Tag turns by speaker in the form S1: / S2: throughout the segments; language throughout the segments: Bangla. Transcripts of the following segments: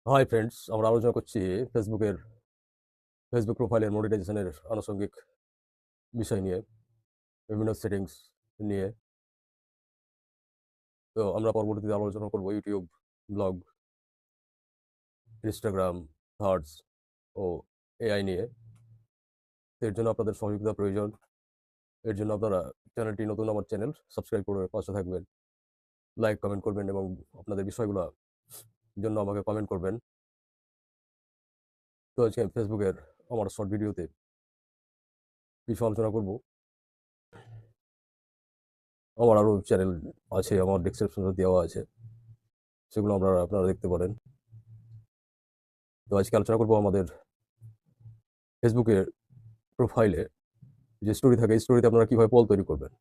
S1: হাই ফ্রেন্ডস, আমরা আলোচনা করছি ফেসবুক প্রোফাইলের মনিটাইজেশনের আনুষঙ্গিক বিষয় নিয়ে, বিভিন্ন সেটিংস নিয়ে। তো আমরা পরবর্তীতে আলোচনা করব ইউটিউব, ব্লগ, ইনস্টাগ্রাম, থার্ডস ও এআই নিয়ে। তো এর জন্য আপনাদের সহযোগিতা প্রয়োজন। এর জন্য আপনারা চ্যানেলটি নতুন, আমার চ্যানেল সাবস্ক্রাইব করে পাশে থাকবেন, লাইক কমেন্ট করবেন এবং আপনাদের বিষয়গুলো জন্য আমাকে কমেন্ট করবেন। তো আজকে আমি ফেসবুকের আমার শর্ট ভিডিওতে বিষয় আলোচনা করব। আমার আরও চ্যানেল আছে, আমার ডিসক্রিপশনে দেওয়া আছে, সেগুলো আপনারা দেখতে পারেন। তো আজকে আলোচনা করবো আমাদের ফেসবুকের প্রোফাইলে যে স্টোরি থাকে, এই স্টোরিতে আপনারা কিভাবে পল তৈরি করবেন।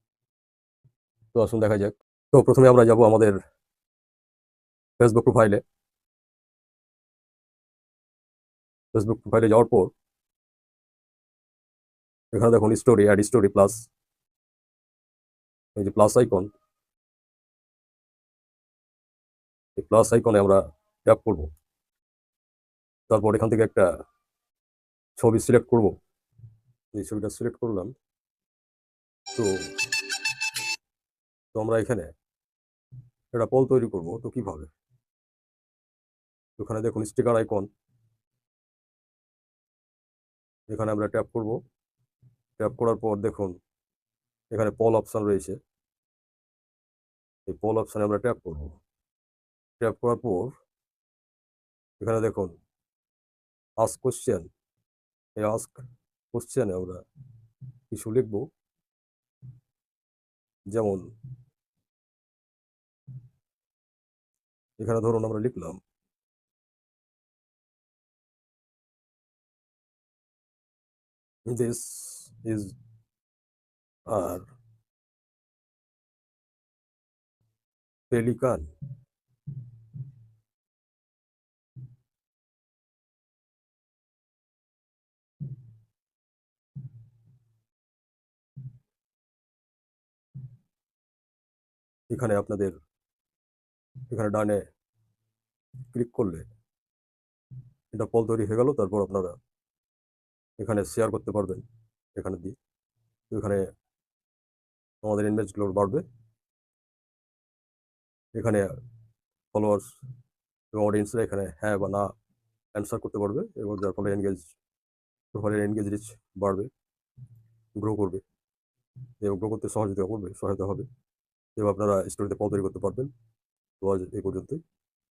S1: তো আসুন দেখা যাক। তো প্রথমে আমরা যাব আমাদের ফেসবুক প্রোফাইলে যাওয়ার পর এখানে দেখুন স্টোরি, অ্যাড স্টোরি প্লাস, এই যে প্লাস আইকন, এই প্লাস আইকনে আমরা ট্যাপ করব। তারপর এখান থেকে একটা ছবি সিলেক্ট করব। এই ছবিটা সিলেক্ট করলাম। তো তো আমরা এখানে একটা পল তৈরি করব। তো কিভাবে? ওখানে দেখুন স্টিকার আইকন, এখানে আমরা ট্যাপ করব। ট্যাপ করার পর দেখুন এখানে পল অপশন রয়েছে। এই পল অপশনে আমরা ট্যাপ করব। ট্যাপ করার পর এখানে দেখুন আস্ক কোশ্চেন, এই আস্ক কোশ্চেনে আমরা কিছু লিখব। যেমন এখানে ধরুন আমরা লিখলাম, দিস ইজ আর পেলিকান। এখানে আপনাদের এখানে ডানে ক্লিক করলে এটা পল তৈরি হয়ে গেল। তারপর আপনারা এখানে শেয়ার করতে পারবেন এখানে দিয়ে। তো এখানে আমাদের ইনভেস্টগুলো বাড়বে। এখানে ফলোয়ার্স এবং অডিয়েন্সরা এখানে হ্যাঁ বা না অ্যান্সার করতে পারবে এবং যার ফলে প্রোফাইলের এনগেজ রিচ বাড়বে, গ্রো করবে এবং গ্রো করতে সহযোগিতা হবে। এবং আপনারা স্টোরিতে পল তৈরি করতে পারবেন। তো আজ এই পর্যন্তই।